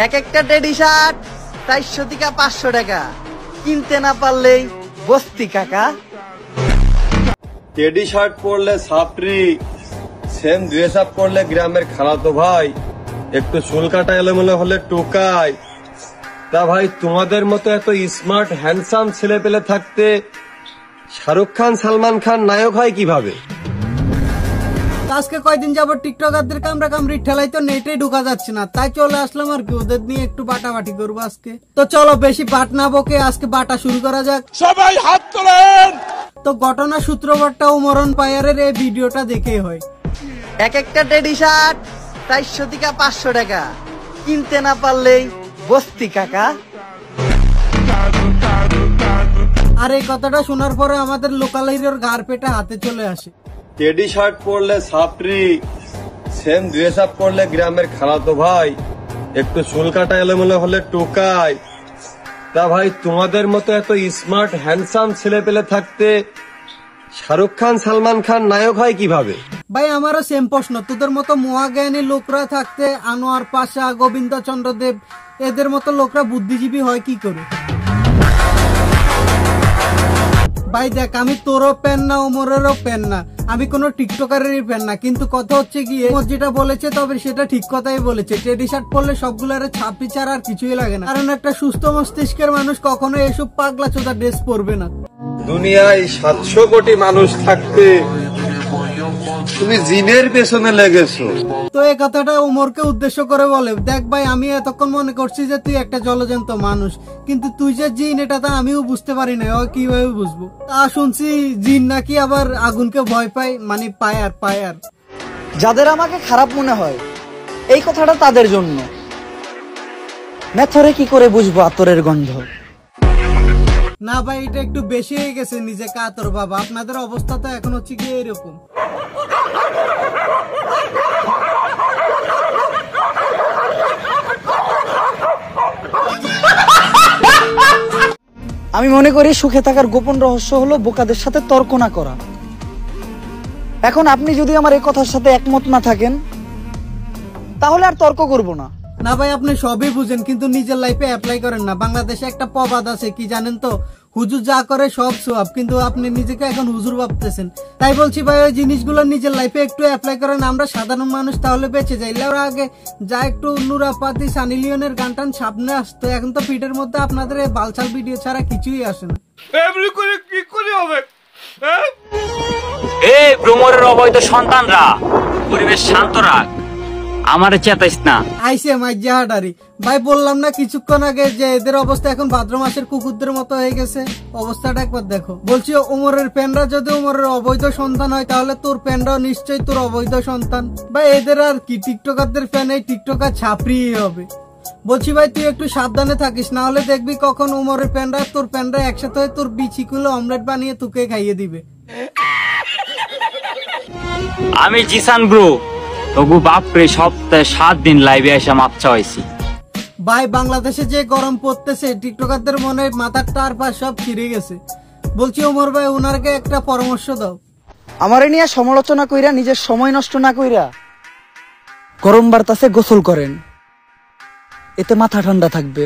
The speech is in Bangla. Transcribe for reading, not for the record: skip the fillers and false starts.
এক একটা টেডি শার্ট 400 থেকে 500 টাকা, কিনতে না পারলেই বস্তি কাকা। টেডি শার্ট পরলে ছাপরি, সেম ড্রেস আপ করলে গ্রামের খালাতো ভাই, একটু চুল কাটা এলোমেলো হলে টোকাই। তা ভাই তোমাদের মতো এত স্মার্ট হ্যান্ডসাম ছেলে পেলে থাকতে শাহরুখ খান সালমান খান নায়ক হয় কিভাবে? আজকে কয়দিন যাবত টিকটকারদের কামড়া কামড়ি ঠেলাই তো নেটে ঢোকা যাচ্ছে না, তাই চলে আসলাম আর কি ওদের নিয়ে একটু বাটাবাটি করবো আজকে। তো চলো বেশি বাট না বকে আজকে বাটা শুরু করা যাক। সবাই হাত তোলেন। তো ঘটনা সূত্রপাতটা ওমরন পায়ারের এই ভিডিওটা দেখে হয়। এক একটা টেডি শার্ট 400 থেকে 500 টাকা, কিনতে না পারলেই বস্তি কাকা। আর এই কথাটা শোনার পরে আমাদের লোকাল হিরোর ঘাড় পেটে হাতে চলে আসে। টেডি শার্ট পরলে ছাপরি, সেম ড্রেস আপ করলে গ্রামের খালাতো ভাই, একটু চুল কাটা এলোমেলো হলে টোকাই। তা ভাই তোমাদের মতো এত স্মার্ট হ্যান্ডসাম ছেলে পেলে থাকতে শাহরুখ খান সালমান খান নায়ক হয় কিভাবে? ভাই আমারও সেম প্রশ্ন, তোদের মতো মহাজ্ঞানী লোকরা থাকতে আনোয়ার পাশা, গোবিন্দ চন্দ্র দেব এদের মতো লোকরা বুদ্ধিজীবী হয় কি করে? ভাই দেখ, আমি তোরও প্যান না ওমরেরও প্যান না, আমি কোনো টিকটকারেরই প্যান না, কিন্তু কথা হচ্ছে গিয়ে যেটা বলেছে তবে সেটা ঠিক কথাই বলেছে। টেডি শার্ট পরলে সবগুলোর ছাপি ছাড়া আর কিছুই লাগে না, কারণ একটা সুস্থ মস্তিষ্কের মানুষ কখনো এসব পাগলা চোদা ড্রেস পরবে না। দুনিয়ায় 700 কোটি মানুষ থাকতে তুমি জিনের পেছনে লেগেছো। তো এই কথাটা ওমরকে উদ্দেশ্য করে বলে, দেখ ভাই আমি এতক্ষণ মনে করছি যে তুই একটা জলজন্ত মানুষ, কিন্তু তুই যে জিন এটা তো আমিও বুঝতে পারি না, কিভাবে বুঝবো? তা শুনছি জিন নাকি আবার আগুনকে ভয় পায়, মানে পায়ার। যাদের আমাকে খারাপ মনে হয় এই কথাটা তাদের জন্য। মেথরে কি করে বুঝবো আতরের গন্ধ? না ভাই এটা একটু বেশি হয়ে গেছে, নিজে কাতর বাবা। আপনাদের অবস্থা তো এখন হচ্ছে গিয়ে এরকম। আমি মনে করি সুখে থাকার গোপন রহস্য হলো বোকাদের সাথে তর্ক না করা। এখন আপনি যদি আমার এই কথার সাথে একমত না থাকেন তাহলে আর তর্ক করব না। না ভাই আপনি সবই বুঝেন কিন্তু নিজের লাইফে অ্যাপ্লাই করেন না। বাংলাদেশে একটা প্রবাদ আছে, কি জানেন তো? হুজুর যা করে সব সওয়াব, কিন্তু আপনি নিজেকে এখন হুজুর ভাবতেছেন। তাই বলছি ভাই ওই জিনিসগুলো নিজের লাইফে একটু অ্যাপ্লাই করেন, আমরা সাধারণ মানুষ তাহলে বেঁচে যাই। ওরা আগে যা একটু নুরাপাতি সানি লিওনের গান টান সামনে আসতো, এখন তো ফিটের মধ্যে আপনাদের এই বালছাল ভিডিও ছাড়া কিছুই আসে না। এমনি করে কি করে হবে? এই ভ্রমরের অবৈধ সন্তানরা পরিবেশ শান্ত রাখ, আমারে চেতাইস না। আইসে মাইজাহাডারি ভাই, বললাম না কিছুক্ষণ আগে যে এদের অবস্থা এখন ভাদ্র মাসের কুকুরদের মতো হয়ে গেছে। অবস্থাটা একবার দেখো। বলছি ওমরের প্যানরা যদি ওমরের অবৈধ সন্তান হয় তাহলে তোর প্যানরাও নিশ্চয়ই তোর অবৈধ সন্তান। ভাই এদের আর কি, টিকটকারদের প্যান এই টিকটকার ছাপড়ি হবে। বলছি ভাই তুই একটু সাবধানে থাকিস, না হলে দেখবি কখন ওমরের প্যানরা তোর প্যানরা একসাথে হয়ে তোর বিচিগুলো অমলেট বানিয়ে তোকে খাইয়ে দিবে। আমি জিসান ব্রো, তবু বাপরে সপ্তাহে 7 দিন লাইভে এসে মাপচা হয়েছি। ভাই বাংলাদেশে যে গরম পড়তেছে টিকটকারদের মনে মাথার টার পা সব ছিঁড়ে গেছে। বলছি ওমর ভাই ওনারকে একটা পরামর্শ দাও। আমারে নিয়ে সমালোচনা কইরা নিজের সময় নষ্ট না কইরা গরম বাতাসে গোসল করেন, এতে মাথা ঠান্ডা থাকবে।